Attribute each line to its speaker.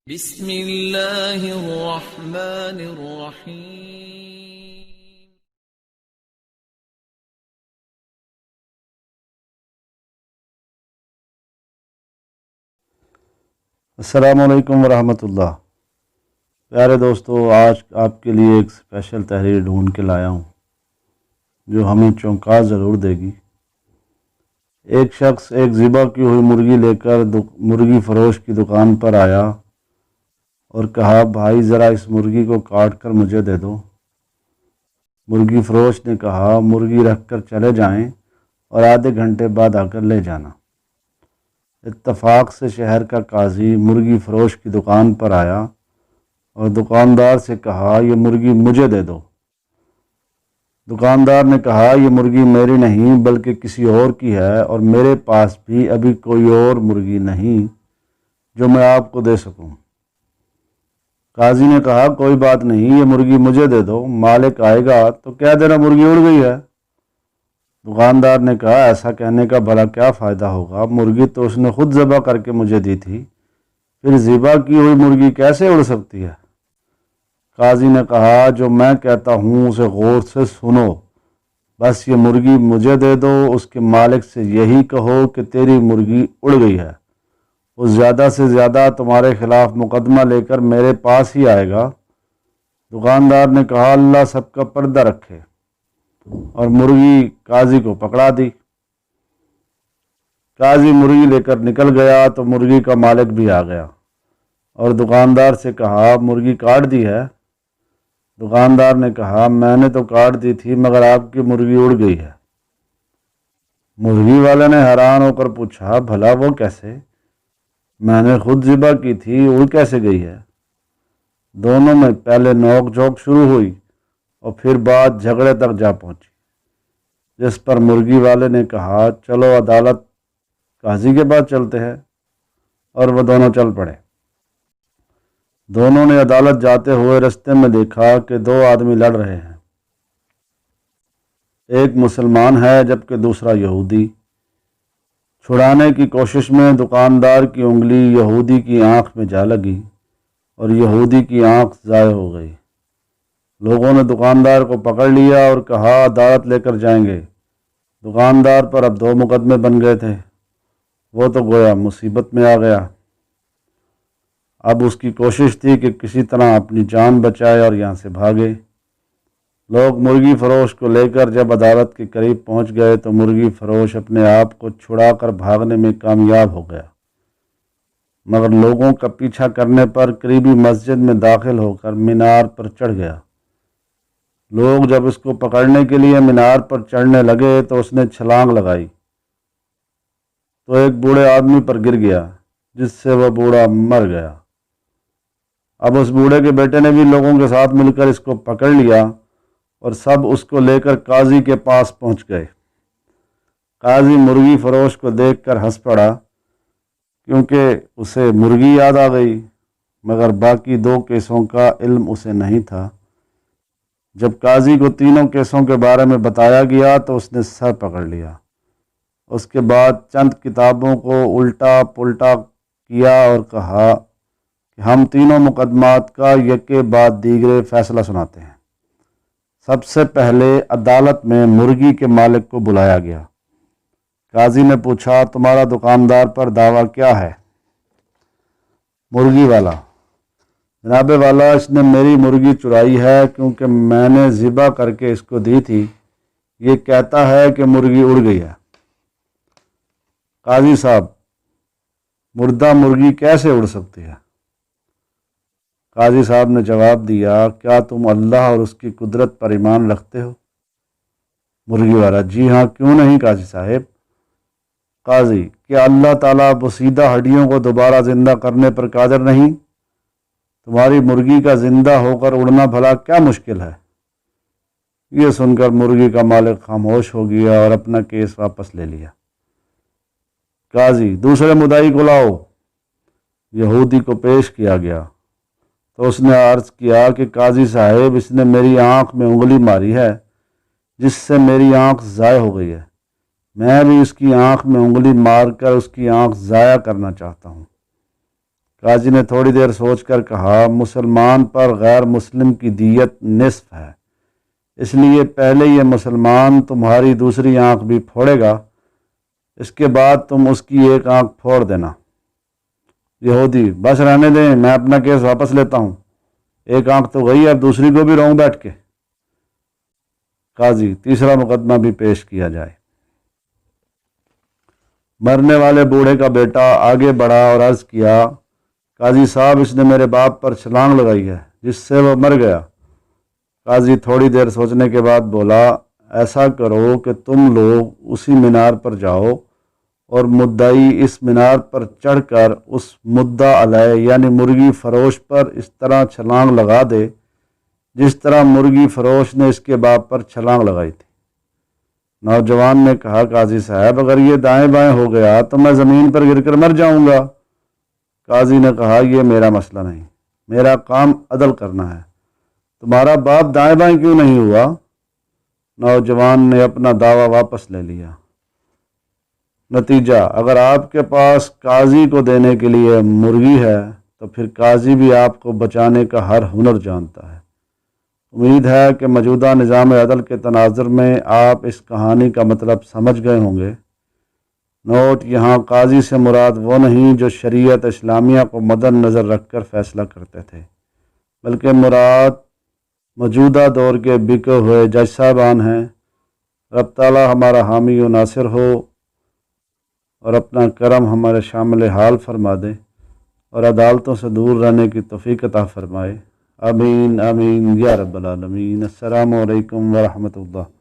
Speaker 1: بسم اللہ الرحمن الرحیم۔
Speaker 2: السلام علیکم ورحمۃ اللہ۔ پیارے دوستو، آج آپ کے لیے ایک اسپیشل تحریر ڈھونڈ کے لایا ہوں جو ہمیں چونکا ضرور دے گی۔ ایک شخص ایک ذبح کی ہوئی مرغی لے کر مرغی فروش کی دکان پر آیا اور کہا، بھائی ذرا اس مرغی کو کاٹ کر مجھے دے دو۔ مرغی فروش نے کہا، مرغی رکھ کر چلے جائیں اور آدھے گھنٹے بعد آ کر لے جانا۔ اتفاق سے شہر کا قاضی مرغی فروش کی دکان پر آیا اور دکاندار سے کہا، یہ مرغی مجھے دے دو۔ دکاندار نے کہا، یہ مرغی میری نہیں بلکہ کسی اور کی ہے، اور میرے پاس بھی ابھی کوئی اور مرغی نہیں جو میں آپ کو دے سکوں۔ قاضی نے کہا، کوئی بات نہیں، یہ مرغی مجھے دے دو، مالک آئے گا تو کہہ دینا مرغی اڑ گئی ہے۔ دکاندار نے کہا، ایسا کہنے کا بھلا کیا فائدہ ہوگا، مرغی تو اس نے خود ذبح کر کے مجھے دی تھی، پھر ذبح کی ہوئی مرغی کیسے اڑ سکتی ہے؟ قاضی نے کہا، جو میں کہتا ہوں اسے غور سے سنو، بس یہ مرغی مجھے دے دو، اس کے مالک سے یہی کہو کہ تیری مرغی اڑ گئی ہے، وہ زیادہ سے زیادہ تمہارے خلاف مقدمہ لے کر میرے پاس ہی آئے گا۔ دکاندار نے کہا، اللہ سب کا پردہ رکھے، اور مرغی قاضی کو پکڑا دی۔ قاضی مرغی لے کر نکل گیا تو مرغی کا مالک بھی آ گیا اور دکاندار سے کہا، مرغی کاٹ دی ہے؟ دکاندار نے کہا، میں نے تو کاٹ دی تھی مگر آپ کی مرغی اڑ گئی ہے۔ مرغی والے نے حیران ہو کر پوچھا، بھلا وہ کیسے؟ میں نے خود ذبح کی تھی، اڑ کیسے گئی ہے؟ دونوں میں پہلے نوک جھوک شروع ہوئی اور پھر بات جھگڑے تک جا پہنچی، جس پر مرغی والے نے کہا، چلو عدالت قاضی کے پاس چلتے ہیں، اور وہ دونوں چل پڑے۔ دونوں نے عدالت جاتے ہوئے رستے میں دیکھا کہ دو آدمی لڑ رہے ہیں، ایک مسلمان ہے جبکہ دوسرا یہودی۔ چھڑانے کی کوشش میں دکاندار کی انگلی یہودی کی آنکھ میں جا لگی اور یہودی کی آنکھ ضائع ہو گئی۔ لوگوں نے دکاندار کو پکڑ لیا اور کہا، عدالت لے کر جائیں گے۔ دکاندار پر اب دو مقدمے بن گئے تھے، وہ تو گویا مصیبت میں آ گیا۔ اب اس کی کوشش تھی کہ کسی طرح اپنی جان بچائے اور یہاں سے بھاگے۔ لوگ مرغی فروش کو لے کر جب عدالت کے قریب پہنچ گئے تو مرغی فروش اپنے آپ کو چھڑا کر بھاگنے میں کامیاب ہو گیا، مگر لوگوں کا پیچھا کرنے پر قریبی مسجد میں داخل ہو کر مینار پر چڑھ گیا۔ لوگ جب اس کو پکڑنے کے لیے مینار پر چڑھنے لگے تو اس نے چھلانگ لگائی تو ایک بوڑھے آدمی پر گر گیا، جس سے وہ بوڑھا مر گیا۔ اب اس بوڑھے کے بیٹے نے بھی لوگوں کے ساتھ مل کر اس کو پکڑ لیا اور سب اس کو لے کر قاضی کے پاس پہنچ گئے۔ قاضی مرغی فروش کو دیکھ کر ہنس پڑا کیونکہ اسے مرغی یاد آ گئی، مگر باقی دو کیسوں کا علم اسے نہیں تھا۔ جب قاضی کو تینوں کیسوں کے بارے میں بتایا گیا تو اس نے سر پکڑ لیا۔ اس کے بعد چند کتابوں کو الٹا پلٹا کیا اور کہا کہ ہم تینوں مقدمات کا یکے بعد دیگرے فیصلہ سناتے ہیں۔ سب سے پہلے عدالت میں مرغی کے مالک کو بلایا گیا۔ قاضی نے پوچھا، تمہارا دکاندار پر دعویٰ کیا ہے؟ مرغی والا، جناب والا، اس نے میری مرغی چرائی ہے کیونکہ میں نے ذبح کر کے اس کو دی تھی، یہ کہتا ہے کہ مرغی اڑ گئی ہے۔ قاضی صاحب، مردہ مرغی کیسے اڑ سکتی ہے؟ قاضی صاحب نے جواب دیا، کیا تم اللہ اور اس کی قدرت پر ایمان رکھتے ہو؟ مرغی والا، جی ہاں، کیوں نہیں قاضی صاحب۔ قاضی، کیا اللہ تعالیٰ بوسیدہ ہڈیوں کو دوبارہ زندہ کرنے پر قادر نہیں؟ تمہاری مرغی کا زندہ ہو کر اڑنا بھلا کیا مشکل ہے؟ یہ سن کر مرغی کا مالک خاموش ہو گیا اور اپنا کیس واپس لے لیا۔ قاضی، دوسرے مدعی کو لاؤ۔ یہودی کو پیش کیا گیا تو اس نے عرض کیا کہ قاضی صاحب، اس نے میری آنکھ میں انگلی ماری ہے جس سے میری آنکھ ضائع ہو گئی ہے، میں بھی اس کی آنکھ میں انگلی مار کر اس کی آنکھ ضائع کرنا چاہتا ہوں۔ قاضی نے تھوڑی دیر سوچ کر کہا، مسلمان پر غیر مسلم کی دیت نصف ہے، اس لیے پہلے یہ مسلمان تمہاری دوسری آنکھ بھی پھوڑے گا، اس کے بعد تم اس کی ایک آنکھ پھوڑ دینا۔ یہودی: بس رہنے دیں، میں اپنا کیس واپس لیتا ہوں، ایک آنکھ تو گئی، اب دوسری کو بھی رہوں بیٹھ کے۔ قاضی: تیسرا مقدمہ بھی پیش کیا جائے۔ مرنے والے بوڑھے کا بیٹا آگے بڑھا اور عرض کیا، قاضی صاحب، اس نے میرے باپ پر چھلانگ لگائی ہے جس سے وہ مر گیا۔ قاضی تھوڑی دیر سوچنے کے بعد بولا، ایسا کرو کہ تم لوگ اسی مینار پر جاؤ اور مدعی اس مینار پر چڑھ کر اس مدعا علیہ یعنی مرغی فروش پر اس طرح چھلانگ لگا دے جس طرح مرغی فروش نے اس کے باپ پر چھلانگ لگائی تھی۔ نوجوان نے کہا، قاضی صاحب، اگر یہ دائیں بائیں ہو گیا تو میں زمین پر گر کر مر جاؤں گا۔ قاضی نے کہا، یہ میرا مسئلہ نہیں، میرا کام عدل کرنا ہے، تمہارا باپ دائیں بائیں کیوں نہیں ہوا؟ نوجوان نے اپنا دعویٰ واپس لے لیا۔ نتیجہ: اگر آپ کے پاس قاضی کو دینے کے لیے مرغی ہے تو پھر قاضی بھی آپ کو بچانے کا ہر ہنر جانتا ہے۔ امید ہے کہ موجودہ نظام عدل کے تناظر میں آپ اس کہانی کا مطلب سمجھ گئے ہوں گے۔ نوٹ: یہاں قاضی سے مراد وہ نہیں جو شریعت اسلامیہ کو مد نظر رکھ کر فیصلہ کرتے تھے، بلکہ مراد موجودہ دور کے بکے ہوئے جج صاحبان ہیں۔ رب تعالیٰ ہمارا حامی و ناصر ہو اور اپنا کرم ہمارے شامل حال فرما دے اور عدالتوں سے دور رہنے کی توفیق عطا فرمائے۔ آمین آمین یا رب العالمین۔ السلام علیکم ورحمۃ اللہ۔